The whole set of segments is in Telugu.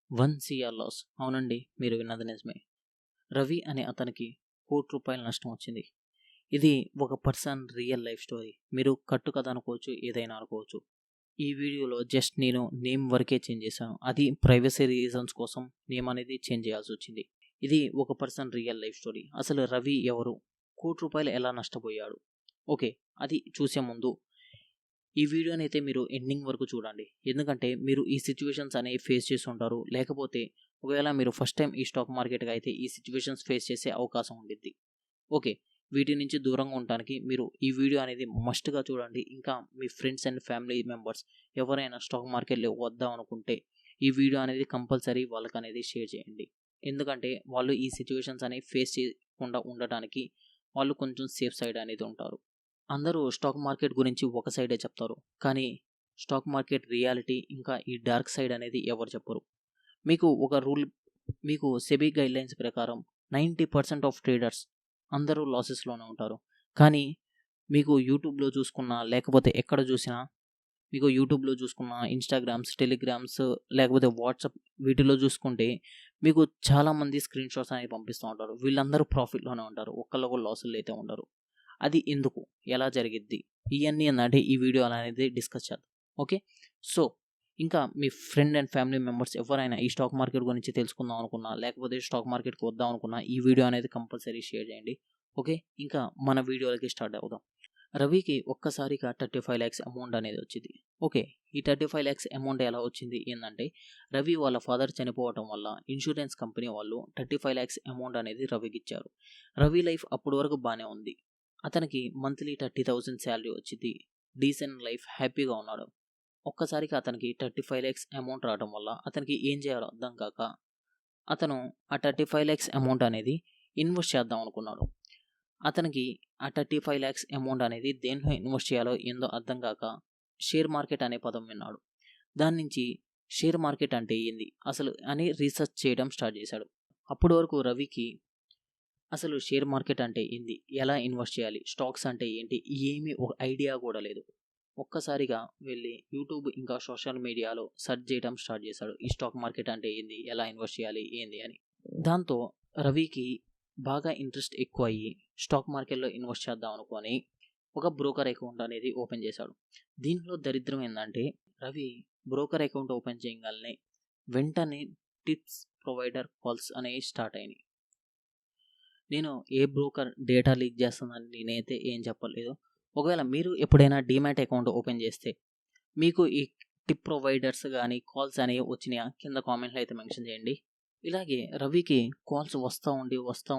1 CR లాస్. అవునండి, మీరు విన్నది నిజమే. రవి అనే అతనికి ₹1,00,00,000 నష్టం వచ్చింది. ఇది ఒక పర్సన్ రియల్ లైఫ్ స్టోరీ. మీరు కథ అనుకోవచ్చు, ఏదైనా అనుకోవచ్చు. ఈ వీడియోలో జస్ట్ నేను నేమ్ వరకే చేంజ్ చేశాను. అది ప్రైవసీ రీజన్స్ కోసం నేమ్ అనేది చేంజ్ చేయాల్సి వచ్చింది. ఇది ఒక పర్సన్ రియల్ లైఫ్ స్టోరీ. అసలు రవి ఎవరు, ₹1,00,00,000 ఎలా నష్టపోయాడు? ఓకే, అది చూసే ముందు ఈ వీడియోని అయితే మీరు ఎండింగ్ వరకు చూడండి. ఎందుకంటే మీరు ఈ సిచ్యువేషన్స్ అనేవి ఫేస్ చేసి ఉంటారు. లేకపోతే ఒకవేళ మీరు ఫస్ట్ టైం ఈ స్టాక్ మార్కెట్గా అయితే ఈ సిచ్యువేషన్స్ ఫేస్ చేసే అవకాశం ఉండిద్ది. ఓకే, వీటి నుంచి దూరంగా ఉండడానికి మీరు ఈ వీడియో అనేది మస్ట్గా చూడండి. ఇంకా మీ ఫ్రెండ్స్ అండ్ ఫ్యామిలీ మెంబర్స్ ఎవరైనా స్టాక్ మార్కెట్లో వద్దాం అనుకుంటే ఈ వీడియో అనేది కంపల్సరీ వాళ్ళకి అనేది షేర్ చేయండి. ఎందుకంటే వాళ్ళు ఈ సిచ్యువేషన్స్ అనేవి ఫేస్ చేయకుండా ఉండటానికి వాళ్ళు కొంచెం సేఫ్ సైడ్ అనేది ఉంటారు. అందరూ స్టాక్ మార్కెట్ గురించి ఒక సైడే చెప్తారు, కానీ స్టాక్ మార్కెట్ రియాలిటీ ఇంకా ఈ డార్క్ సైడ్ అనేది ఎవరు చెప్పరు. మీకు సెబీ గైడ్లైన్స్ ప్రకారం 90% ఆఫ్ ట్రేడర్స్ అందరూ లాసెస్లోనే ఉంటారు. కానీ మీకు యూట్యూబ్లో చూసుకున్నా, లేకపోతే ఎక్కడ చూసినా, మీకు యూట్యూబ్లో చూసుకున్న, ఇన్స్టాగ్రామ్స్, టెలిగ్రామ్స్, లేకపోతే వాట్సాప్, వీటిలో చూసుకుంటే మీకు చాలామంది స్క్రీన్ షాట్స్ అనేవి పంపిస్తూ ఉంటారు. వీళ్ళందరూ ప్రాఫిట్లోనే ఉంటారు, ఒక్కళ్ళొకరు లాసులు అయితే ఉండరు. అది ఎందుకు, ఎలా జరిగిద్ది, ఇవన్నీ ఏంటంటే ఈ వీడియో అనేది డిస్కస్ చేద్దాం. ఓకే, సో ఇంకా మీ ఫ్రెండ్ అండ్ ఫ్యామిలీ మెంబర్స్ ఎవరైనా ఈ స్టాక్ మార్కెట్ గురించి తెలుసుకుందాం అనుకున్నా, లేకపోతే స్టాక్ మార్కెట్కి వద్దాం అనుకున్నా, ఈ వీడియో అనేది కంపల్సరీ షేర్ చేయండి. ఓకే, ఇంకా మన వీడియోలకి స్టార్ట్ అవుదాం. రవికి ఒక్కసారిగా 35 lakhs అమౌంట్ అనేది వచ్చింది. ఓకే, ఈ 35 lakhs అమౌంట్ ఎలా వచ్చింది ఏంటంటే, రవి వాళ్ళ ఫాదర్ చనిపోవటం వల్ల ఇన్సూరెన్స్ కంపెనీ వాళ్ళు 35 lakhs అమౌంట్ అనేది రవికి ఇచ్చారు. రవి లైఫ్ అప్పటి వరకు బాగానే ఉంది. అతనికి మంత్లీ 30,000 శాలరీ వచ్చింది. డీసెంట్ లైఫ్, హ్యాపీగా ఉన్నాడు. ఒక్కసారిగా అతనికి 35 lakhs అమౌంట్ రావడం వల్ల అతనికి ఏం చేయాలో అర్థం కాక అతను ఆ 35 lakhs అమౌంట్ అనేది ఇన్వెస్ట్ చేద్దాం అనుకున్నాడు. అతనికి ఆ 35 lakhs అమౌంట్ అనేది దేంట్లో ఇన్వెస్ట్ చేయాలో ఏందో అర్థం కాక షేర్ మార్కెట్ అనే పదం విన్నాడు. దాని నుంచి షేర్ మార్కెట్ అంటే ఏంది అసలు అని రీసెర్చ్ చేయడం స్టార్ట్ చేశాడు. అప్పటి వరకు రవికి అసలు షేర్ మార్కెట్ అంటే ఏంది, ఎలా ఇన్వెస్ట్ చేయాలి, స్టాక్స్ అంటే ఏంటి, ఏమీ ఒక ఐడియా కూడా లేదు. ఒక్కసారిగా వెళ్ళి యూట్యూబ్ ఇంకా సోషల్ మీడియాలో సెర్చ్ చేయడం స్టార్ట్ చేశాడు. ఈ స్టాక్ మార్కెట్ అంటే ఏంది, ఎలా ఇన్వెస్ట్ చేయాలి, ఏంది అని. దాంతో రవికి బాగా ఇంట్రెస్ట్ ఎక్కువ అయ్యి స్టాక్ మార్కెట్లో ఇన్వెస్ట్ చేద్దాం అనుకొని ఒక బ్రోకర్ అకౌంట్ అనేది ఓపెన్ చేశాడు. దీంట్లో దరిద్రం ఏంటంటే, రవి బ్రోకర్ అకౌంట్ ఓపెన్ చేయగానే వెంటనే టిప్స్ ప్రొవైడర్ కాల్స్ అనేవి స్టార్ట్ అయినాయి. నేను ఏ బ్రోకర్ డేటా లీక్ చేస్తుందని నేనైతే ఏం చెప్పలేదు. ఒకవేళ మీరు ఎప్పుడైనా డీమ్యాట్ అకౌంట్ ఓపెన్ చేస్తే మీకు ఈ టిప్ ప్రొవైడర్స్ కానీ కాల్స్ అనేవి వచ్చినాయా, కింద కామెంట్లో అయితే మెన్షన్ చేయండి. ఇలాగే రవికి కాల్స్ వస్తూ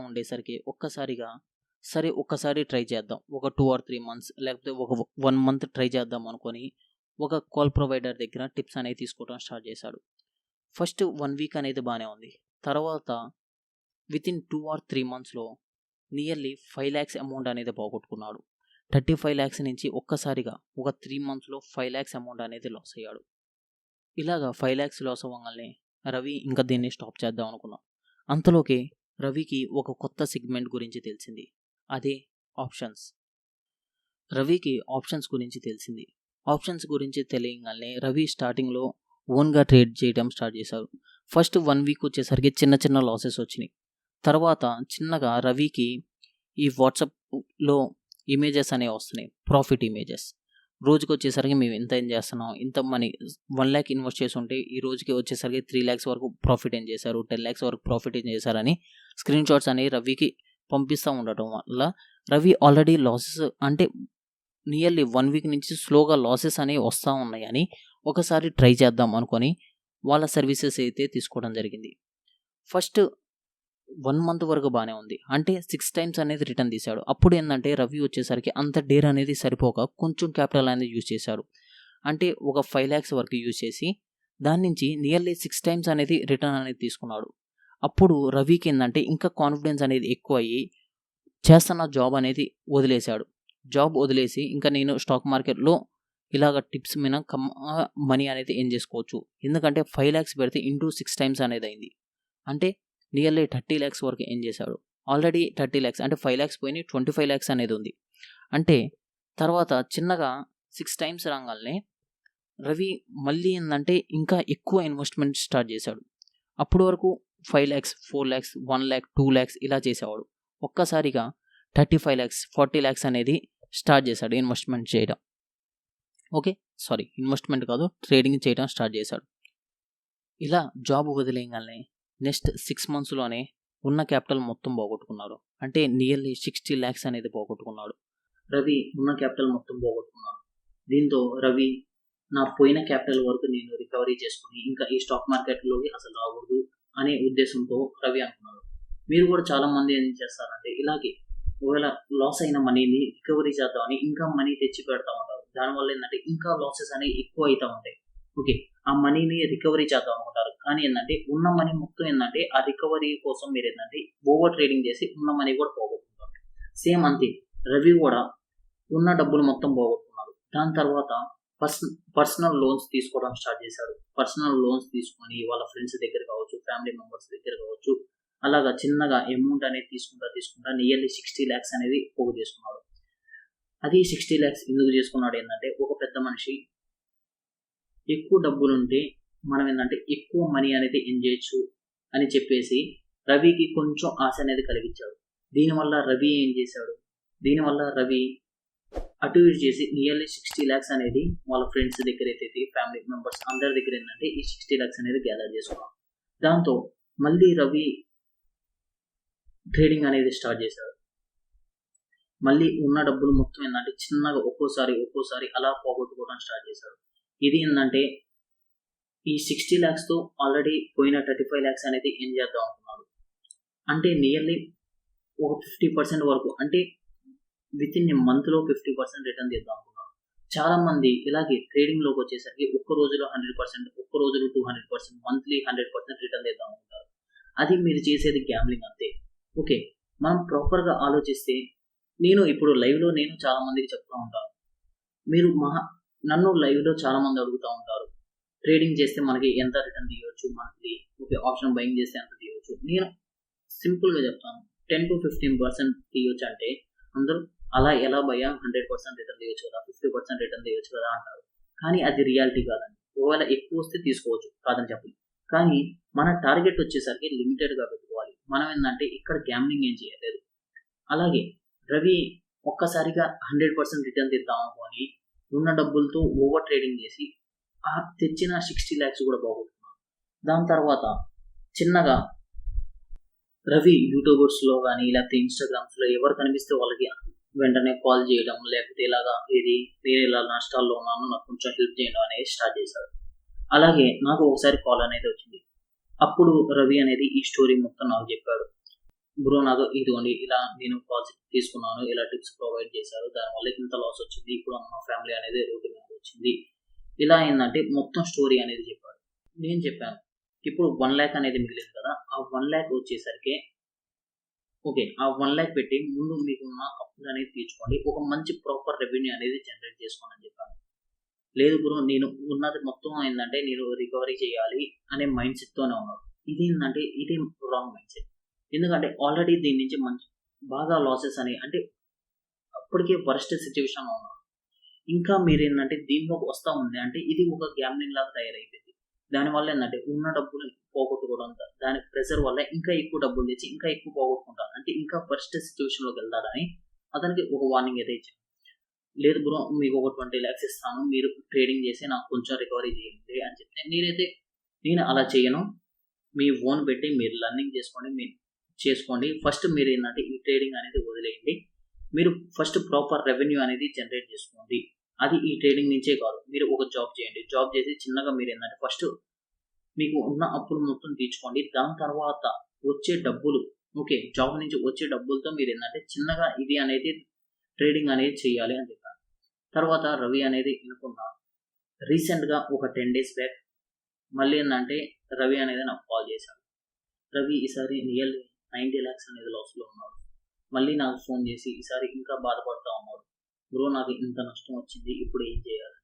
ఉండేసరికి ఒక్కసారి ట్రై చేద్దాం, ఒక 2 or 3 months లేకపోతే ఒక 1 month ట్రై చేద్దాం అనుకొని ఒక కాల్ ప్రొవైడర్ దగ్గర టిప్స్ అనేవి తీసుకోవడం స్టార్ట్ చేశాడు. ఫస్ట్ 1 week అనేది బాగానే ఉంది. తర్వాత వితిన్ 2 or 3 monthsలో నియర్లీ 5 lakhs అమౌంట్ అనేది పోగొట్టుకున్నాడు. 35 lakhs నుంచి ఒక్కసారిగా ఒక 3 monthsలో 5 lakhs అమౌంట్ అనేది లాస్ అయ్యాడు. ఇలాగా 5 lakhs లాస్ అవ్వగానే రవి ఇంకా దీన్ని స్టాప్ చేద్దాం అనుకున్నాడు. అంతలోకి రవికి ఒక కొత్త సెగ్మెంట్ గురించి తెలిసింది, అదే ఆప్షన్స్. రవికి ఆప్షన్స్ గురించి తెలిసింది. ఆప్షన్స్ గురించి తెలియగానే రవి స్టార్టింగ్లో ఓన్గా ట్రేడ్ చేయడం స్టార్ట్ చేశారు. ఫస్ట్ 1 week వచ్చేసరికి చిన్న లాసెస్ వచ్చినాయి. తర్వాత చిన్నగా రవికి ఈ వాట్సాప్లో ఇమేజెస్ అనేవి వస్తున్నాయి, ప్రాఫిట్ ఇమేజెస్. రోజుకి వచ్చేసరికి మేము ఇంత ఏం చేస్తున్నాం, ఇంత మనీ 1 lakh ఇన్వెస్ట్ చేసి ఉంటే ఈ రోజుకి వచ్చేసరికి 3 lakhs వరకు ప్రాఫిట్ ఏం చేశారు, 10 lakhs వరకు ప్రాఫిట్ ఏం చేశారని స్క్రీన్ షాట్స్ అనేవి రవికి పంపిస్తూ ఉండటం వల్ల రవి ఆల్రెడీ లాసెస్ అంటే నియర్లీ 1 week నుంచి స్లోగా లాసెస్ అనేవి వస్తూ ఉన్నాయని ఒకసారి ట్రై చేద్దాం అనుకొని వాళ్ళ సర్వీసెస్ అయితే తీసుకోవడం జరిగింది. ఫస్ట్ 1 month వరకు బాగానే ఉంది, అంటే 6 times అనేది రిటర్న్ తీశాడు. అప్పుడు ఏంటంటే రవి వచ్చేసరికి అంత డేర్ అనేది సరిపోక కొంచెం క్యాపిటల్ అనేది యూజ్ చేశాడు. అంటే ఒక 5 lakhs వరకు యూజ్ చేసి దాని నుంచి నియర్లీ 6 times అనేది రిటర్న్ అనేది తీసుకున్నాడు. అప్పుడు రవికి ఏంటంటే ఇంకా కాన్ఫిడెన్స్ అనేది ఎక్కువ అయ్యి చేస్తున్న జాబ్ అనేది వదిలేశాడు. జాబ్ వదిలేసి ఇంకా నేను స్టాక్ మార్కెట్లో ఇలాగ టిప్స్ మీద మనీ అనేది ఏం చేసుకోవచ్చు, ఎందుకంటే 5 lakhs పెడితే ఇంటూ 6 times అనేది అయింది, అంటే నియర్లీ 30 lakhs వరకు ఏం చేశాడు. ఆల్రెడీ 30 lakhs అంటే 5 lakhs పోయి 25 lakhs అనేది ఉంది. అంటే తర్వాత చిన్నగా 6 times రాగానే రవి మళ్ళీ ఏంటంటే ఇంకా ఎక్కువ ఇన్వెస్ట్మెంట్ స్టార్ట్ చేశాడు. అప్పటి వరకు 5 lakhs, 4 lakhs, 1 lakh, 2 lakhs ఇలా చేసేవాడు. ఒక్కసారిగా 35 lakhs, 40 lakhs అనేది స్టార్ట్ చేశాడు ఇన్వెస్ట్మెంట్ చేయడం. ఓకే, సారీ, ఇన్వెస్ట్మెంట్ కాదు, ట్రేడింగ్ చేయడం స్టార్ట్ చేశాడు. ఇలా జాబ్ వదిలేయగానే నెక్స్ట్ 6 monthsలోనే ఉన్న క్యాపిటల్ మొత్తం పోగొట్టుకున్నాడు. అంటే నియర్లీ 60 lakhs అనేది పోగొట్టుకున్నాడు. రవి ఉన్న క్యాపిటల్ మొత్తం పోగొట్టుకున్నాడు. దీంతో రవి నా పోయిన క్యాపిటల్ వరకు నేను రికవరీ చేసుకుని ఇంకా ఈ స్టాక్ మార్కెట్లోకి అసలు రాకూడదు అనే ఉద్దేశంతో రవి అనుకున్నాడు. మీరు కూడా చాలా మంది ఏం చేస్తారంటే ఇలాగే ఒకవేళ లాస్ అయిన మనీని రికవరీ చేద్దామని ఇంకా మనీ తెచ్చి పెడతా ఉంటారు. దానివల్ల ఏంటంటే ఇంకా లాసెస్ అనేవి ఎక్కువ అవుతూ ఉంటాయి. ఓకే, ఆ మనీని రికవరీ చేద్దాం అనుకుంటారు. కానీ ఏంటంటే ఉన్న మనీ మొత్తం ఏంటంటే ఆ రికవరీ కోసం మీరు ఏంటంటే ఓవర్ ట్రేడింగ్ చేసి ఉన్న మనీ కూడా పోగొట్టుకుంటారు. సేమ్ అంతే, రవి కూడా ఉన్న డబ్బులు మొత్తం పోగొట్టుకున్నాడు. దాని తర్వాత పర్సనల్ లోన్స్ తీసుకోవడం స్టార్ట్ చేశాడు. పర్సనల్ లోన్స్ తీసుకొని వాళ్ళ ఫ్రెండ్స్ దగ్గర కావచ్చు, ఫ్యామిలీ మెంబర్స్ దగ్గర కావచ్చు, అలాగా చిన్నగా అమౌంట్ అనేది తీసుకుంటా నియర్లీ 60 lakhs అనేది పోగు చేసుకున్నాడు. అది 60 lakhs ఎందుకు చేసుకున్నాడు ఏంటంటే ఒక పెద్ద మనిషి ఎక్కువ డబ్బులుంటే మనం ఏంటంటే ఎక్కువ మనీ అనేది ఎర్న్ చేయొచ్చు అని చెప్పేసి రవికి కొంచెం ఆశ అనేది కలిగించాడు. దీనివల్ల రవి ఏం చేశాడు, రవి అటు ఇటు చేసి నియర్లీ 60 lakhs అనేది వాళ్ళ ఫ్రెండ్స్ దగ్గర అయితే ఫ్యామిలీ మెంబర్స్ అందరి దగ్గర ఏంటంటే ఈ 60 lakhs అనేది గ్యాదర్ చేసుకున్నాడు. దాంతో మళ్ళీ రవి ట్రేడింగ్ అనేది స్టార్ట్ చేశాడు. మళ్ళీ ఉన్న డబ్బులు మొత్తం ఏంటంటే చిన్నగా ఒక్కోసారి అలా పోగొట్టుకోవడం స్టార్ట్ చేశాడు. ఇది ఏంటంటే ఈ 60 lakhsతో ఆల్రెడీ పోయిన 35 lakhs అనేది ఏం చేద్దాం అనుకున్నాడు. అంటే నియర్లీ ఒక 50% వరకు, అంటే విత్ ఇన్ ఏ మంత్లో 50% రిటర్న్ తీద్దాం అనుకున్నాడు. చాలా మంది ఇలాగే ట్రేడింగ్లోకి వచ్చేసరికి ఒక్క రోజులో 100%, ఒక్క రోజులో 200%, మంత్లీ 100% రిటర్న్ తీద్దాం అనుకుంటారు. అది మీరు చేసేది గ్యాంబ్లింగ్ అంతే. ఓకే, మనం ప్రాపర్గా ఆలోచిస్తే నేను ఇప్పుడు లైవ్లో నేను చాలా మందికి చెప్తూ ఉంటాను. మీరు నన్ను లైవ్లో చాలా మంది అడుగుతూ ఉంటారు, ట్రేడింగ్ చేస్తే మనకి ఎంత రిటర్న్ తీయవచ్చు మంత్లీ, ఓకే ఆప్షన్ బయింగ్ చేస్తే ఎంత తీయవచ్చు. నేను సింపుల్గా చెప్తాను, 10 to 15% తీయవచ్చు. అంటే అందరూ అలా ఎలా భయ్యా 100% రిటర్న్ తీయవచ్చు కదా, 50% రిటర్న్ తీయవచ్చు కదా అంటారు. కానీ అది రియాలిటీ కాదండి. ఒకవేళ ఎక్కువ వస్తే తీసుకోవచ్చు, కాదని చెప్పి. కానీ మన టార్గెట్ వచ్చేసరికి లిమిటెడ్గా పెట్టుకోవాలి. మనం ఏంటంటే ఇక్కడ గ్యాంబ్లింగ్ ఏం చేయలేదు. అలాగే రవి ఒక్కసారిగా 100% రిటర్న్ తీద్దాం అనుకొని ఉన్న డబ్బులతో ఓవర్ ట్రేడింగ్ చేసి ఆ తెచ్చిన 60 lakhs కూడా పోగొట్టుకున్నాం. దాని తర్వాత చిన్నగా రవి యూట్యూబర్స్లో కానీ లేకపోతే ఇన్స్టాగ్రామ్స్లో ఎవరు కనిపిస్తే వాళ్ళకి వెంటనే కాల్ చేయడం, లేకపోతే ఇలాగా నేను ఇలా నష్టాల్లో ఉన్నాను, నాకు కొంచెం హెల్ప్ చేయడం అనేది స్టార్ట్ చేశాడు. అలాగే నాకు ఒకసారి కాల్ అనేది వచ్చింది. అప్పుడు రవి అనేది ఈ స్టోరీ మొత్తం నాకు చెప్పాడు. బ్రో నాకు ఇదిగోండి ఇలా నేను కాల్స్ తీసుకున్నాను, ఇలా టిప్స్ ప్రొవైడ్ చేశారు, దానివల్ల ఇంత లాస్ వచ్చింది, ఇప్పుడు మా ఫ్యామిలీ అనేది రోడ్డు మీద వచ్చింది, ఇలా ఏంటంటే మొత్తం స్టోరీ అనేది చెప్పాడు. నేను చెప్పాను ఇప్పుడు 1 lakh అనేది మిగిలింది కదా, ఆ 1 lakh వచ్చేసరికి ఓకే ఆ 1 lakh పెట్టి ముందు మీకున్న అప్పులు అనేది తీర్చుకోండి, ఒక మంచి ప్రాపర్ రెవెన్యూ అనేది జనరేట్ చేసుకోండి అని చెప్పాను. లేదు బ్రో నేను ఉన్నది మొత్తం ఏంటంటే నేను రికవరీ చేయాలి అనే మైండ్ సెట్తోనే ఉన్నాడు. ఇది ఏంటంటే ఇది రాంగ్ మైండ్ సెట్. ఎందుకంటే ఆల్రెడీ దీని నుంచి బాగా లాసెస్ అని, అంటే అప్పటికే వరస్ట్ సిచ్యువేషన్లో ఉన్నాడు. ఇంకా మీరు ఏంటంటే దీనిలోకి వస్తూ ఉంది అంటే ఇది ఒక గ్యాంబ్లింగ్ లాగా తయారైపోయింది. దానివల్ల ఏంటంటే ఉన్న డబ్బులు పోగొట్టుకోవడం, దాని ప్రెషర్ వల్ల ఇంకా ఎక్కువ డబ్బులు తెచ్చి ఇంకా ఎక్కువ పోగొట్టుకుంటారు, అంటే ఇంకా వరస్ట్ సిచ్యువేషన్లోకి వెళ్తాడని అతనికి ఒక వార్నింగ్ అయితే ఇచ్చాను. లేదు బ్రో మీకు ఒక 20 lakhs ఇస్తాను, మీరు ట్రేడింగ్ చేసి నాకు కొంచెం రికవరీ చేయండి అని చెప్తే నేను అలా చేయను, మీ ఓన్ పెట్టి మీరు లర్నింగ్ చేసుకోండి, ఫస్ట్ మీరు ఏంటంటే ఈ ట్రేడింగ్ అనేది వదిలేయండి, మీరు ఫస్ట్ ప్రాపర్ రెవెన్యూ అనేది జనరేట్ చేసుకోండి. అది ఈ ట్రేడింగ్ నుంచే కాదు, మీరు ఒక జాబ్ చేయండి, జాబ్ చేసి చిన్నగా మీరు ఏంటంటే ఫస్ట్ మీకు ఉన్న అప్పులు మొత్తం తీర్చుకోండి, దాని తర్వాత వచ్చే డబ్బులు ఓకే జాబ్ నుంచి వచ్చే డబ్బులతో మీరు ఏంటంటే చిన్నగా ఇది అనేది ట్రేడింగ్ అనేది చేయాలి అని చెప్పాను. తర్వాత రవి అనేది అనుకున్న రీసెంట్గా ఒక 10 days బ్యాక్ మళ్ళీ ఏంటంటే రవి అనేది నాకు కాల్ చేశాడు. రవి ఈసారి నియర్లీ 90 lakhs అనేది లాస్లో ఉన్నాడు. మళ్ళీ నాకు ఫోన్ చేసి ఈసారి ఇంకా బాధపడుతూ ఉన్నాడు. బ్రో నాకు ఇంత నష్టం వచ్చింది, ఇప్పుడు ఏం చేయాలి?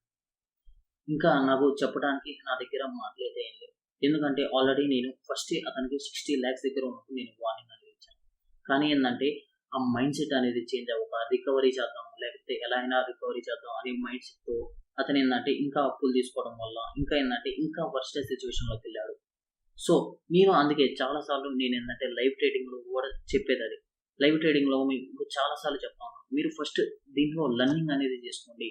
ఇంకా నాకు చెప్పడానికి నా దగ్గర మాట్లాడితే ఏం లేదు. ఎందుకంటే ఆల్రెడీ నేను ఫస్ట్ అతనికి 60 lakhs దగ్గర ఉన్నప్పుడు నేను వార్నింగ్ అనేది ఇచ్చాను. కానీ ఏంటంటే ఆ మైండ్ సెట్ అనేది చేంజ్ అవ్వక రికవరీ చేద్దాం, లేకపోతే ఎలా అయినా రికవరీ చేద్దాం అనే మైండ్ సెట్తో అతను ఏంటంటే ఇంకా అప్పులు తీసుకోవడం వల్ల ఇంకా ఏంటంటే ఇంకా వర్స్ట్ సిచ్యువేషన్లోకి వెళ్ళాడు. సో నేను అందుకే చాలాసార్లు నేను ఏంటంటే లైవ్ ట్రేడింగ్లో కూడా చెప్పేది అది. లైవ్ ట్రేడింగ్లో మీకు చాలాసార్లు చెప్తాను, మీరు ఫస్ట్ దీంట్లో లర్నింగ్ అనేది చేసుకోండి.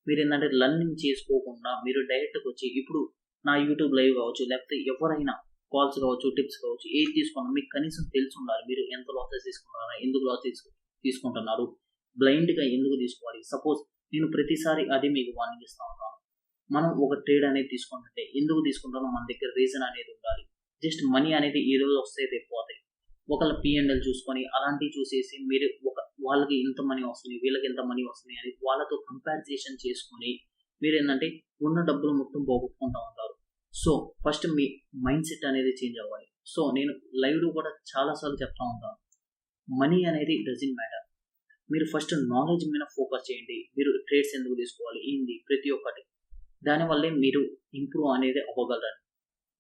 మీరు ఏంటంటే లర్నింగ్ చేసుకోకుండా మీరు డైరెక్ట్గా వచ్చి ఇప్పుడు నా యూట్యూబ్ లైవ్ కావచ్చు, లేకపోతే ఎవరైనా కాల్స్ కావచ్చు, టిప్స్ కావచ్చు, ఏది తీసుకున్నా మీకు కనీసం తెలిసి ఉండాలి. మీరు ఎంత లాసెస్ తీసుకుంటున్నారా, ఎందుకు లాసెస్ తీసుకుంటున్నారు, బ్లైండ్గా ఎందుకు తీసుకోవాలి. సపోజ్ నేను ప్రతిసారి అది మీకు వార్నింగ్ ఇస్తూ ఉంటాను. మనం ఒక ట్రేడ్ అనేది తీసుకుంటుంటే ఎందుకు తీసుకుంటామో మన దగ్గర రీజన్ అనేది ఉండాలి. జస్ట్ మనీ అనేది ఈ రోజు వస్తే రేపు పోతాయి. ఒకళ్ళ P&L చూసుకొని అలాంటివి చూసేసి మీరు వాళ్ళకి ఇంత మనీ వస్తుంది, వీళ్ళకి ఎంత మనీ వస్తుంది అని వాళ్ళతో కంపారిజేషన్ చేసుకొని మీరు ఏంటంటే ఉన్న డబ్బులు మొత్తం పోగొట్టుకుంటూ ఉంటారు. సో ఫస్ట్ మీ మైండ్ సెట్ అనేది చేంజ్ అవ్వాలి. సో నేను లైవ్లో కూడా చాలాసార్లు చెప్తా ఉంటాను, మనీ అనేది డజంట్ మ్యాటర్. మీరు ఫస్ట్ నాలెడ్జ్ మీద ఫోకస్ చేయండి. మీరు ట్రేడ్స్ ఎందుకు తీసుకోవాలి, ఏంది ప్రతి ఒక్కటి, దానివల్లే మీరు ఇంప్రూవ్ అనేది అవ్వగలరు.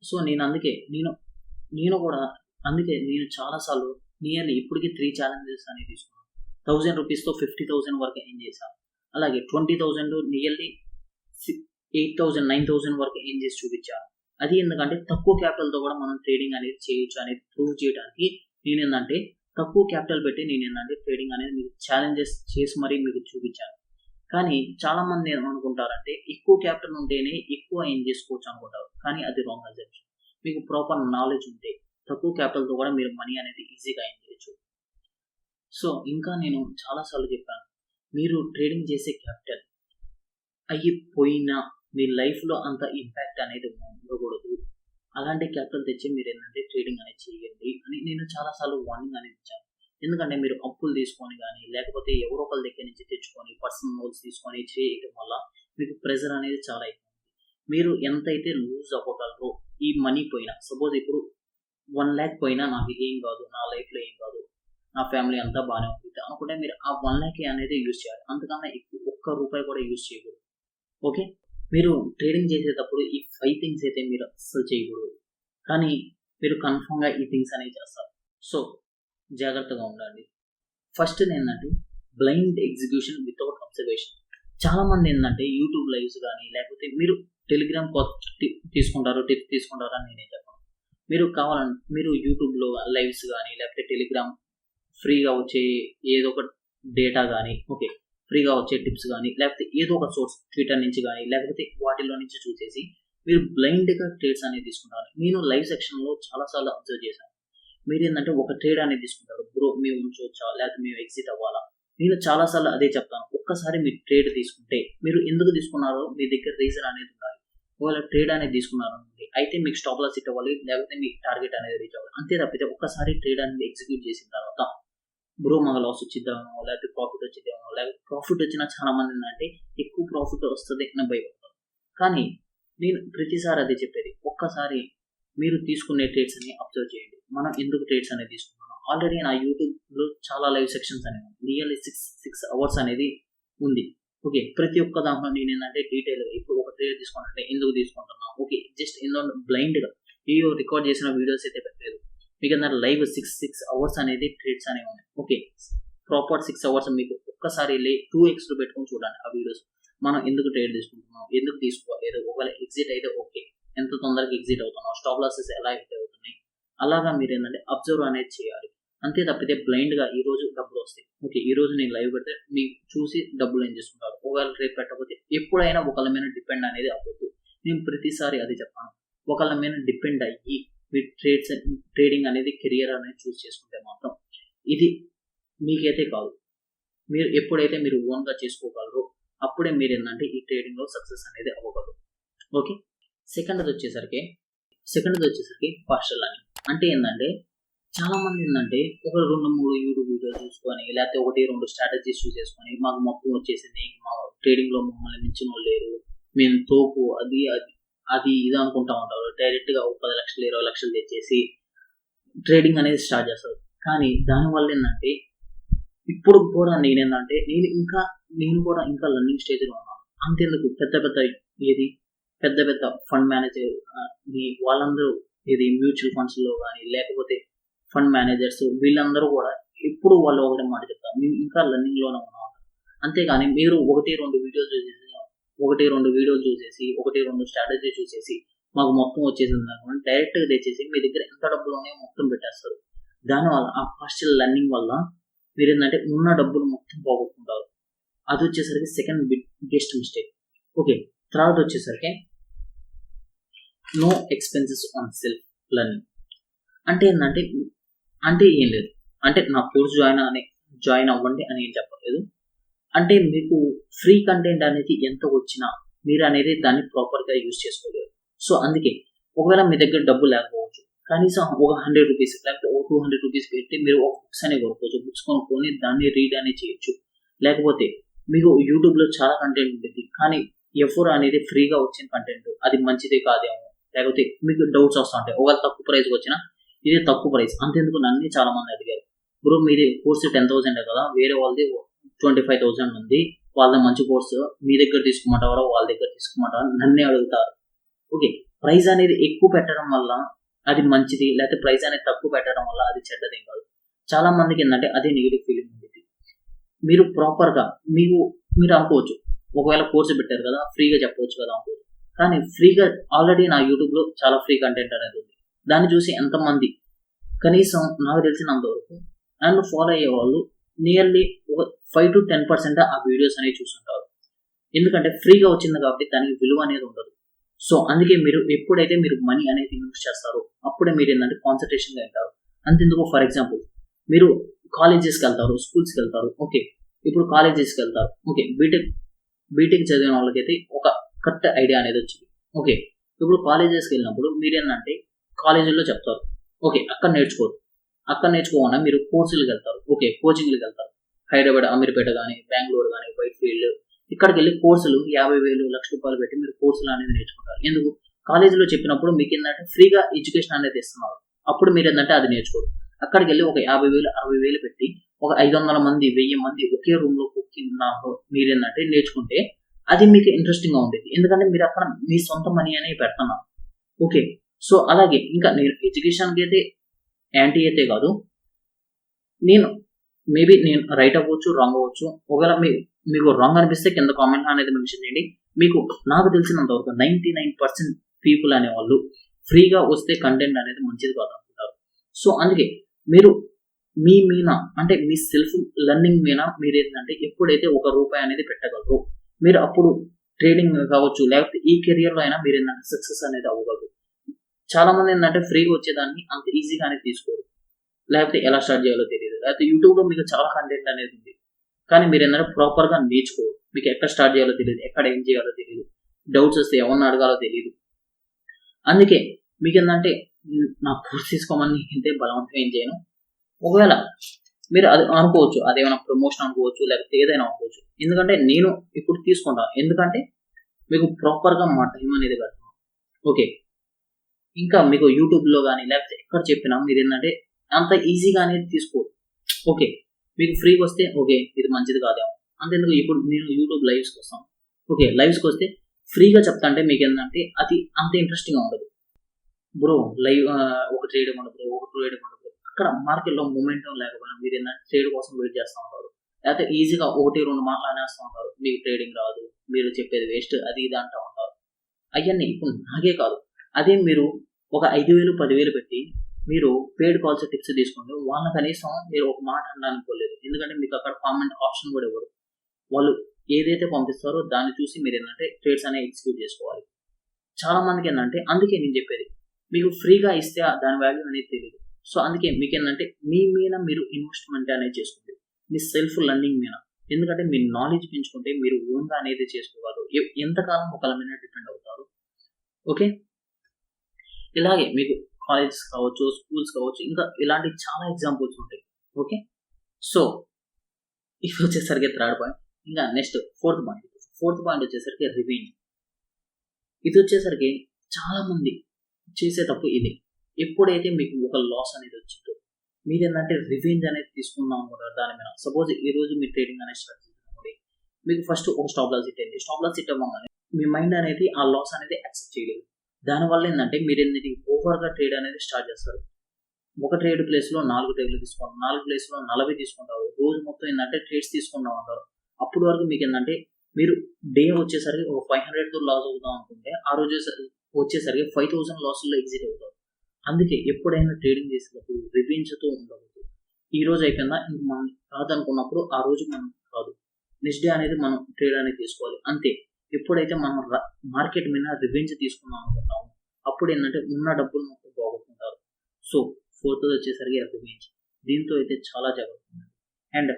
సో నేను కూడా అందుకే నేను చాలాసార్లు నియర్లీ ఇప్పటికీ 3 ఛాలెంజెస్ అనేవి తీసుకున్నాను. 1000 రూపీస్తో 50,000 వరకు ఏం చేశాను. అలాగే 20,000 నియర్లీ 8,000 9,000 వరకు ఏం చేసి చూపించాను. అది ఎందుకంటే తక్కువ క్యాపిటల్తో కూడా మనం ట్రేడింగ్ అనేది చేయొచ్చు అనేది ప్రూవ్ చేయడానికి నేను ఏంటంటే తక్కువ క్యాపిటల్ పెట్టి నేను ఏంటంటే ట్రేడింగ్ అనేది మీకు ఛాలెంజెస్ చేసి మరీ మీకు చూపించాను. కానీ చాలామంది ఏమనుకుంటారంటే ఎక్కువ క్యాపిటల్ ఉంటేనే ఎక్కువ ఏం చేసుకోవచ్చు అనుకుంటారు. కానీ అది రాంగ్ అజంప్షన్. మీకు ప్రాపర్ నాలెడ్జ్ ఉంటే తక్కువ క్యాపిటల్తో కూడా మీరు మనీ అనేది ఈజీగా ఏం చేయొచ్చు. సో ఇంకా నేను చాలాసార్లు చెప్పాను, మీరు ట్రేడింగ్ చేసే క్యాపిటల్ అయిపోయినా మీ లైఫ్లో అంత ఇంపాక్ట్ అనేది ఉండకూడదు. అలాంటి క్యాపిటల్ తెచ్చి మీరు ఏంటంటే ట్రేడింగ్ అనేది చేయండి అని నేను చాలాసార్లు వార్నింగ్ అనేది ఇచ్చాను. ఎందుకంటే మీరు అప్పులు తీసుకొని కానీ లేకపోతే ఎవరో ఒకరి దగ్గర నుంచి తెచ్చుకొని పర్సనల్ లోన్స్ తీసుకొని చేయటం వల్ల మీకు ప్రెజర్ అనేది చాలా ఎక్కువ. మీరు ఎంతైతే లూజ్ అవ్వగలరో ఈ మనీ పోయినా, సపోజ్ ఇప్పుడు 1 lakh పోయినా నాకు ఏం కాదు, నా లైఫ్లో ఏం కాదు, నా ఫ్యామిలీ అంతా బాగానే ఉంటుంది అనుకుంటే మీరు ఆ 1 lakh అనేది యూజ్ చేయాలి. అంతకన్నా ఎక్కువ ఒక్క రూపాయి కూడా యూజ్ చేయకూడదు. ఓకే, మీరు ట్రేడింగ్ చేసేటప్పుడు ఈ 5 థింగ్స్ అయితే మీరు అస్సలు చేయకూడదు. కానీ మీరు కన్ఫర్మ్గా ఈ థింగ్స్ అనేవి చేస్తారు. సో జాగ్రత్తగా ఉండండి. ఫస్ట్ ఏంటంటే బ్లైండ్ ఎగ్జిక్యూషన్ వితౌట్ అబ్జర్వేషన్. చాలామంది ఏంటంటే యూట్యూబ్ లైవ్స్ కానీ లేకపోతే మీరు టెలిగ్రామ్ తీసుకుంటారు, టిప్స్ తీసుకుంటారు అని నేనే చెప్పను. మీరు కావాలంటే మీరు యూట్యూబ్లో లైవ్స్ కానీ లేకపోతే టెలిగ్రామ్ ఫ్రీగా వచ్చే ఏదో ఒక డేటా కానీ, ఓకే, ఫ్రీగా వచ్చే టిప్స్ కానీ లేకపోతే ఏదో ఒక సోర్స్ ట్విట్టర్ నుంచి కానీ లేకపోతే వాటిలో నుంచి చూసేసి మీరు బ్లైండ్గా ట్రేడ్స్ అనేది తీసుకుంటారు. నేను లైవ్ సెక్షన్లో చాలాసార్లు అబ్జర్వ్ చేశాను. మీరు ఏంటంటే ఒక ట్రేడ్ అనేది తీసుకుంటారు, బ్రో మేము ఉంచవచ్చా లేకపోతే మేము ఎగ్జిట్ అవ్వాలా. నేను చాలాసార్లు అదే చెప్తాను, ఒక్కసారి మీరు ట్రేడ్ తీసుకుంటే మీరు ఎందుకు తీసుకున్నారో మీ దగ్గర రీజన్ అనేది ఉండాలి. ఒకవేళ ట్రేడ్ అనేది తీసుకున్నారు అయితే మీకు స్టాప్ లాస్ హిట్ అవ్వాలి లేకపోతే మీ టార్గెట్ అనేది రీచ్ అవ్వాలి. అంతే తప్పితే ఒక్కసారి ట్రేడ్ అనేది ఎగ్జిక్యూట్ చేసిన తర్వాత బ్రో మాకు లాస్ వచ్చిద్దామో లేకపోతే ప్రాఫిట్ వచ్చిద్దామో, లేకపోతే ప్రాఫిట్ వచ్చినా చాలా మంది ఏంటంటే ఎక్కువ ప్రాఫిట్ వస్తుంది అని భయపడతారు. కానీ నేను ప్రతిసారి అదే చెప్పేది, ఒక్కసారి మీరు తీసుకునే ట్రేడ్స్ అని అబ్జర్వ్ చేయండి. మనం ఎందుకు ట్రేడ్స్ అనేది తీసుకున్నాం. ఆల్రెడీ నా యూట్యూబ్లో చాలా లైవ్ సెక్షన్స్ అనేవి నియర్లీ 6 hours అనేది ఉంది. ఓకే, ప్రతి ఒక్క దాంట్లో నేను ఏంటంటే డీటెయిల్గా ఇప్పుడు ఒక ట్రేడ్ తీసుకుంటే ఎందుకు తీసుకుంటున్నాం, ఓకే, జస్ట్ ఎందుకంటే బ్లైండ్గా ఏయో రికార్డ్ చేసిన వీడియోస్ అయితే పెట్టలేదు. మీకు ఏంటంటే లైవ్ 6 hours అనేది ట్రేడ్స్ అనేవి ఉన్నాయి. ఓకే, ప్రాపర్ 6 hours మీకు ఒక్కసారి 2x పెట్టుకొని చూడండి ఆ వీడియోస్. మనం ఎందుకు ట్రేడ్ తీసుకుంటున్నాం, ఎందుకు తీసుకోవాలి, ఒకవేళ ఎగ్జిట్ అయితే ఓకే, ఎంత తొందరగా ఎగ్జిట్ అవుతున్నాం, స్టాప్ లాసెస్ ఎలా హిట్ అవుతున్నాయి, అలాగా మీరు ఏంటంటే అబ్జర్వ్ అనేది చేయాలి. అంతే తప్పితే బ్లైండ్గా ఈ రోజు డబ్బులు వస్తాయి, ఓకే ఈ రోజు నేను లైవ్ పెడితే మీకు చూసి డబ్బులు ఏం చేసుకుంటారు, ఒకవేళ రేపు పెట్టకపోతే ఎప్పుడైనా ఒకళ్ళ మీద డిపెండ్ అనేది అవ్వద్దు. నేను ప్రతిసారి అది చెప్పాను, ఒకళ్ళ మీద డిపెండ్ అయ్యి మీ ట్రేడింగ్ అనేది కెరియర్ అనేది చూస్ చేసుకుంటే మాత్రం ఇది మీకైతే కాదు. మీరు ఎప్పుడైతే మీరు ఓన్గా చేసుకోగలరో అప్పుడే మీరు ఏంటంటే ఈ ట్రేడింగ్లో సక్సెస్ అనేది అవ్వగలరు. ఓకే, సెకండ్ది వచ్చేసరికి పార్షల్ అని అంటే ఏంటంటే చాలా మంది ఏంటంటే ఒక 2-3 యూట్యూబ్ వీడియోస్ చూసుకొని లేకపోతే 1-2 స్ట్రాటజీస్ చూస్ చేసుకొని మాకు మొత్తం వచ్చేసింది, మా ట్రేడింగ్లో మమ్మల్ని మించిన వాళ్ళు లేరు, మేము తోపు అది ఇది అనుకుంటా ఉంటారు. డైరెక్ట్గా 10 లక్షలు 20 లక్షలు తెచ్చేసి ట్రేడింగ్ అనేది స్టార్ట్ చేస్తారు. కానీ దానివల్ల ఏంటంటే ఇప్పుడు కూడా నేను కూడా ఇంకా లర్నింగ్ స్టేజ్లో ఉన్నాను. అంతేందుకు పెద్ద ఫండ్ మేనేజర్ వాళ్ళందరూ మ్యూచువల్ ఫండ్స్లో కానీ లేకపోతే ఫండ్ మేనేజర్స్ వీళ్ళందరూ కూడా ఎప్పుడు వాళ్ళు ఒకటే మాట చెప్తారు, మేము ఇంకా లర్నింగ్లోనే ఉన్నాం. అంతేగాని మీరు 1-2 వీడియోలు చూసేసి 1-2 స్ట్రాటజీ చూసేసి మాకు మొత్తం వచ్చేసింది అనుకోండి, డైరెక్ట్గా తెచ్చేసి మీ దగ్గర ఎంత డబ్బులు ఉన్నాయో మొత్తం పెట్టేస్తారు. దానివల్ల ఆ పార్షియల్ లెర్నింగ్ వల్ల మీరు ఏంటంటే ఉన్న డబ్బులు మొత్తం పోగొట్టుకుంటారు. అది వచ్చేసరికి second biggest mistake. Okay, third వచ్చేసరికి no expenses on self learning. అంటే ఏంటంటే అంటే ఏం లేదు, అంటే నా కోర్స్ జాయిన్ అవ్వండి అని ఏం చెప్పలేదు. అంటే మీకు ఫ్రీ కంటెంట్ అనేది ఎంత వచ్చినా మీరు అనేది దాన్ని ప్రాపర్గా యూజ్ చేసుకోలేరు. సో అందుకే ఒకవేళ మీ దగ్గర డబ్బు లేకపోవచ్చు, కనీసం ఒక 100 రూపీస్ లేకపోతే ఒక 200 రూపీస్ పెట్టి మీరు ఒక బుక్స్ అనేవి కొనుక్కోవచ్చు. బుక్స్ కొనుక్కొని దాన్ని రీడ్ అనేది చేయొచ్చు. లేకపోతే మీకు యూట్యూబ్లో చాలా కంటెంట్ ఉంటుంది, కానీ ఎఫోర్ అనేది ఫ్రీగా వచ్చిన కంటెంట్ అది మంచిదే కాదేమో, లేకపోతే మీకు డౌట్స్ వస్తూ ఉంటాయి. ఒకవేళ తక్కువ ప్రైస్కి వచ్చినా ఇది తక్కువ ప్రైస్ అంతెందుకు నన్ను చాలా మంది అడిగారు, బ్రో మీది కోర్సు 10,000 కదా, వేరే వాళ్ళది 25,000 ఉంది, వాళ్ళ మంచి కోర్సు మీ దగ్గర తీసుకోమంటారా వాళ్ళ దగ్గర తీసుకోమంటారా నన్నే అడుగుతారు. ఓకే, ప్రైస్ అనేది ఎక్కువ పెట్టడం వల్ల అది మంచిది, లేకపోతే ప్రైస్ అనేది తక్కువ పెట్టడం వల్ల అది చెడ్డదేం కాదు. చాలా మందికి ఏంటంటే అదే నెగిటివ్ ఫీలింగ్ ఉంటుంది. మీరు ప్రాపర్గా మీరు అనుకోవచ్చు, ఒకవేళ కోర్సు పెట్టారు కదా ఫ్రీగా చెప్పవచ్చు కదా అనుకోవచ్చు. కానీ ఫ్రీగా ఆల్రెడీ నా యూట్యూబ్లో చాలా ఫ్రీ కంటెంట్ అనేది ఉంది. దాన్ని చూసి ఎంతమంది, కనీసం నాకు తెలిసినంతవరకు నన్ను ఫాలో అయ్యే వాళ్ళు నియర్లీ ఒక 5 to 10% ఆ వీడియోస్ అనేవి చూస్తుంటారు. ఎందుకంటే ఫ్రీగా వచ్చింది కాబట్టి దానికి విలువ అనేది ఉండదు. సో అందుకే మీరు ఎప్పుడైతే మీరు మనీ అనేది ఇన్వెస్ట్ చేస్తారో అప్పుడే మీరు ఏంటంటే కాన్సన్ట్రేషన్గా వెళ్తారు. అంతెందుకు, ఫర్ ఎగ్జాంపుల్ మీరు కాలేజెస్కి వెళ్తారు, స్కూల్స్కి వెళ్తారు. ఓకే, ఇప్పుడు కాలేజెస్కి వెళ్తారు. ఓకే, బీటెక్ చదివిన వాళ్ళకైతే ఒక కరెక్ట్ ఐడియా అనేది వచ్చింది. ఓకే, ఇప్పుడు కాలేజెస్కి వెళ్ళినప్పుడు మీరు ఏంటంటే కాలేజీల్లో చెప్తారు. ఓకే, అక్కడ నేర్చుకోకుండా మీరు కోర్సులకు వెళ్తారు. ఓకే, కోచింగ్లకు వెళ్తారు. హైదరాబాద్, అమీర్పేట కానీ, బెంగళూరు కానీ, వైట్ ఫీల్డ్ ఇక్కడికి వెళ్ళి కోర్సులు 50,000 1,00,000 రూపాయలు పెట్టి మీరు కోర్సులు అనేది నేర్చుకుంటారు. ఎందుకు? కాలేజీలో చెప్పినప్పుడు మీకు ఏంటంటే ఫ్రీగా ఎడ్యుకేషన్ అనేది ఇస్తున్నారు. అప్పుడు మీరు ఏంటంటే అది నేర్చుకోరు. అక్కడికి వెళ్ళి ఒక 50,000 60,000 పెట్టి ఒక 500 మంది 1000 మంది ఒకే రూమ్ లో మీరు ఏంటంటే నేర్చుకుంటే అది మీకు ఇంట్రెస్టింగ్ గా ఉండేది. ఎందుకంటే మీరు అక్కడ మీ సొంత మనీ అనేది పెడుతున్నారు. ఓకే, సో అలాగే ఇంకా నేను ఎడ్యుకేషన్కి అయితే యాంటీ అయితే కాదు. నేను రైట్ అవ్వచ్చు, రాంగ్ అవ్వచ్చు. ఒకవేళ మీకు రాంగ్ అనిపిస్తే కింద కామెంట్ అనేది మెన్షన్ చేయండి. మీకు నాకు తెలిసినంతవరకు 99% పీపుల్ అనేవాళ్ళు ఫ్రీగా వస్తే కంటెంట్ అనేది మంచిది కాదు అనుకుంటారు. సో అందుకే మీరు అంటే మీ సెల్ఫ్ లెర్నింగ్ మీద మీరు ఏంటంటే ఎప్పుడైతే ₹1 అనేది పెట్టగలరు, మీరు అప్పుడు ట్రేడింగ్ కావచ్చు, లేకపోతే ఈ కెరియర్లో అయినా మీరు ఏంటంటే సక్సెస్ అనేది అవ్వగలరు. చాలా మంది ఏంటంటే ఫ్రీగా వచ్చేదాన్ని అంత ఈజీగానే తీసుకోరు, లేకపోతే ఎలా స్టార్ట్ చేయాలో తెలియదు. లేకపోతే యూట్యూబ్లో మీకు చాలా కంటెంట్ అనేది ఉంది, కానీ మీరు ఏంటంటే ప్రాపర్గా నేర్చుకోరు. మీకు ఎక్కడ స్టార్ట్ చేయాలో తెలియదు, ఎక్కడ ఏం చేయాలో తెలియదు, డౌట్స్ వస్తే ఎవరిని అడగాలో తెలియదు. అందుకే మీకు ఏంటంటే నా కోర్స్ తీసుకోమని అయితే బలవంతం ఏం చేయను. ఒకవేళ మీరు అది అనుకోవచ్చు, అదేమైనా ప్రమోషన్ అనుకోవచ్చు, లేకపోతే ఏదైనా అనుకోవచ్చు. ఎందుకంటే నేను ఇప్పుడు తీసుకుంటాను, ఎందుకంటే మీకు ప్రాపర్గా మా టైం అనేది పెడతాను. ఓకే, ఇంకా మీకు యూట్యూబ్లో కానీ లేకపోతే ఎక్కడ చెప్పినా మీరు ఏంటంటే అంత ఈజీగా అనేది తీసుకోరు. ఓకే, మీకు ఫ్రీగా వస్తే ఓకే ఇది మంచిది కాదేమో. అంతేందుకు ఇప్పుడు నేను యూట్యూబ్ లైవ్స్కి వస్తాను. ఓకే, లైవ్స్కి వస్తే ఫ్రీగా చెప్తా అంటే మీకు ఏంటంటే అది అంత ఇంట్రెస్టింగ్గా ఉండదు. బ్రో లైవ్ ఒక ట్రేడ్ ఉండదు, ఒక ట్రేడ్ ఉండదు. అక్కడ మార్కెట్లో మొమెంటం లేకపోయినా మీరు ఏంటంటే ట్రేడ్ కోసం వెయిట్ చేస్తూ ఉంటారు, లేకపోతే ఈజీగా 1-2 మాటలు అనేస్తూ ఉంటారు. మీకు ట్రేడింగ్ రాదు, మీరు చెప్పేది వేస్ట్, అది ఇది అంటూ ఉంటారు. అవన్నీ ఇప్పుడు నాకే కాదు, అదే మీరు ఒక 5,000 10,000 పెట్టి మీరు పెయిడ్ కాల్స్ టిప్స్ తీసుకోండి, వాళ్ళ కనీసం మీరు ఒక మాట అనడానుకోలేదు. ఎందుకంటే మీకు అక్కడ కామెంట్ ఆప్షన్ కూడా ఇవ్వరు. వాళ్ళు ఏదైతే పంపిస్తారో దాన్ని చూసి మీరు ఏంటంటే ట్రేడ్స్ అనేవి ఎగ్జిక్యూట్ చేసుకోవాలి. చాలా మందికి ఏంటంటే అందుకే నేను చెప్పేది, మీకు ఫ్రీగా ఇస్తే దాని వాల్యూ అనేది తెలియదు. సో అందుకే మీకు ఏంటంటే మీ మీద మీరు ఇన్వెస్ట్మెంట్ అనేది చేసుకోండి, మీ సెల్ఫ్ లెర్నింగ్ మీద. ఎందుకంటే మీ నాలెడ్జ్ పెంచుకుంటే మీరు ఓన్గా అనేది చేసుకోగలరు. ఎంతకాలం ఒకళ్ళ మీద డిపెండ్ అవుతారు. ఓకే, ఇలాగే మీకు కాలేజెస్ కావచ్చు, స్కూల్స్ కావచ్చు, ఇంకా ఇలాంటి చాలా ఎగ్జాంపుల్స్ ఉంటాయి. ఓకే, సో ఇది వచ్చేసరికి థర్డ్ పాయింట్. ఇంకా నెక్స్ట్ ఫోర్త్ పాయింట్ వచ్చేసరికి రివెంజ్. ఇది వచ్చేసరికి చాలా మంది చేసే తప్పు ఇది. ఎప్పుడైతే మీకు ఒక లాస్ అనేది వచ్చిందో మీరు ఏంటంటే రివెంజ్ అనేది తీసుకున్నాం కూడా దాని మీద. సపోజ్ ఈ రోజు మీరు ట్రేడింగ్ అనేది స్టార్ట్ చేసినప్పుడు మీకు ఫస్ట్ ఒక స్టాప్ లాస్ హిట్ అయింది. స్టాప్ లాస్ హిట్ అవ్వగానే మీ మైండ్ అనేది ఆ లాస్ అనేది యాక్సెప్ట్ చేయలేదు. దానివల్ల ఏంటంటే మీరు ఏంటంటే ఓవర్గా ట్రేడ్ అనేది స్టార్ట్ చేస్తారు. ఒక ట్రేడ్ ప్లేస్లో 4 ట్రేడ్లు తీసుకుంటారు, 4 ప్లేస్లో 40 తీసుకుంటారు. రోజు మొత్తం ఏంటంటే ట్రేడ్స్ తీసుకుంటూ ఉంటారు. అప్పటి వరకు మీకు ఏంటంటే మీరు డే వచ్చేసరికి ఒక 500తో లాస్ అవుతాం అనుకుంటే ఆ రోజు వచ్చేసరికి 5,000 లాస్లో ఎగ్జిట్ అవుతారు. అందుకే ఎప్పుడైనా ట్రేడింగ్ చేసేటప్పుడు రివెంజ్తో ఉండకూడదు. ఈ రోజు అయిపోయిందా ఇంక మనం కాదనుకున్నప్పుడు ఆ రోజు మనం కాదు, నెక్స్ట్ డే అనేది మనం ట్రేడ్ అనేది తీసుకోవాలి అంతే. ఎప్పుడైతే మనం మార్కెట్ మీద రివెంజ్ తీసుకున్నాం అనుకుంటాము అప్పుడు ఏంటంటే ఉన్న డబ్బులు మొత్తం పోగొట్టుకుంటారు. సో ఫోర్త్ వచ్చేసరికి రివెంజ్, దీంతో అయితే చాలా జాగ్రత్త. అండ్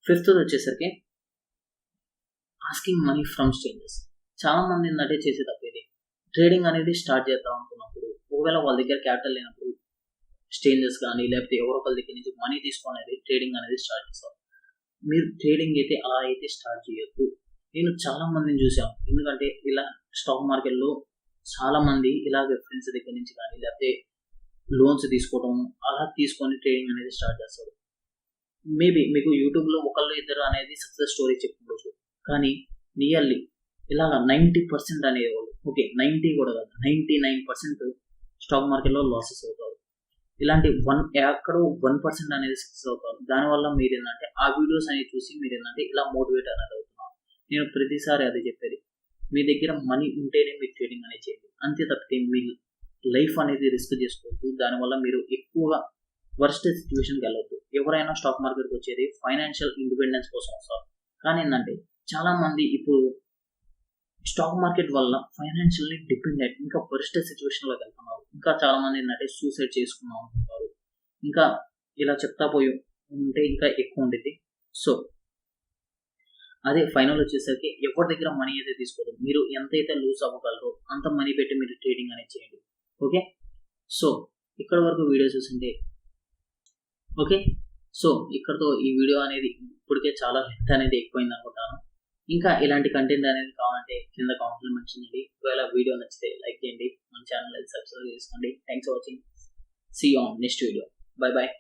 ఫిఫ్త్ వచ్చేసరికి ఆస్కింగ్ మనీ ఫ్రమ్ స్ట్రేంజర్స్. చాలా మంది ఏంటంటే చేసే తప్పేది, ట్రేడింగ్ అనేది స్టార్ట్ చేద్దాం అనుకున్నప్పుడు ఒకవేళ వాళ్ళ దగ్గర క్యాపిటల్ లేనప్పుడు స్ట్రేంజర్స్ కానీ లేకపోతే ఎవరో ఒకరి దగ్గర నుంచి మనీ తీసుకునేది ట్రేడింగ్ అనేది స్టార్ట్ చేస్తారు. మీరు ట్రేడింగ్ అయితే అలా అయితే స్టార్ట్ చేయొద్దు. నేను చాలా మందిని చూసాను, ఎందుకంటే ఇలా స్టాక్ మార్కెట్లో చాలా మంది ఇలాగే ఫ్రెండ్స్ దగ్గర నుంచి కానీ లేకపోతే లోన్స్ తీసుకోవడం అలా తీసుకొని ట్రేడింగ్ అనేది స్టార్ట్ చేస్తారు. మేబీ మీకు యూట్యూబ్లో ఒకళ్ళు ఇద్దరు అనేది సక్సెస్ స్టోరీ చెప్పుకోవచ్చు, కానీ నియర్లీ ఇలాగ 90% అనేవాళ్ళు, ఓకే 90 కూడా కాదు 99% స్టాక్ మార్కెట్లో లాసెస్ అవుతారు. ఇలాంటి ఎక్కడో 1% అనేది సక్సెస్ అవుతారు. దానివల్ల మీరు ఏంటంటే ఆ వీడియోస్ అనేది చూసి మీరు ఏంటంటే ఇలా మోటివేట్ అనేది అవుతున్నారు. నేను ప్రతిసారి అది చెప్పేది, మీ దగ్గర మనీ ఉంటేనే మీరు ట్రేడింగ్ అనేది చేయండి, అంతే తప్పితే మీ లైఫ్ అనేది రిస్క్ చేసుకోవద్దు. దానివల్ల మీరు ఎక్కువగా వర్స్ట్ సిచ్యువేషన్కి వెళ్ళొద్దు. ఎవరైనా స్టాక్ మార్కెట్కి వచ్చేది ఫైనాన్షియల్ ఇండిపెండెన్స్ కోసం వస్తారు, కానీ ఏంటంటే చాలా మంది ఇప్పుడు స్టాక్ మార్కెట్ వల్ల ఫైనాన్షియల్లీ డిపెండెంట్ ఇంకా వర్స్ట్ సిచ్యువేషన్లోకి వెళ్తున్నారు. ఇంకా చాలా మంది ఏంటంటే సూసైడ్ చేసుకున్నాం అనుకుంటారు. ఇంకా ఇలా చెప్తా పోయి ఉంటే ఇంకా ఎక్కువ ఉండేది. సో అదే ఫైనల్ వచ్చేసరికి ఎవరి దగ్గర మనీ అయితే తీసుకోవద్దు. మీరు ఎంతైతే లూజ్ అవ్వగలరో అంత మనీ పెట్టి మీరు ట్రేడింగ్ అనేది చేయండి. ఓకే, సో ఇక్కడ వరకు వీడియో చూసింటే ఓకే. సో ఇక్కడతో ఈ వీడియో అనేది ఇప్పటికే చాలా లెంత్ అనేది ఎక్కువైంది అనుకుంటాను. ఇంకా ఇలాంటి కంటెంట్ అనేది కావాలంటే కింద కామెంట్లో మెన్షన్ చేయండి. ఒకవేళ వీడియో నచ్చితే లైక్ చేయండి, మన ఛానల్ సబ్స్క్రైబ్ చేసుకోండి. Thanks for watching. See you on next video. Bye bye.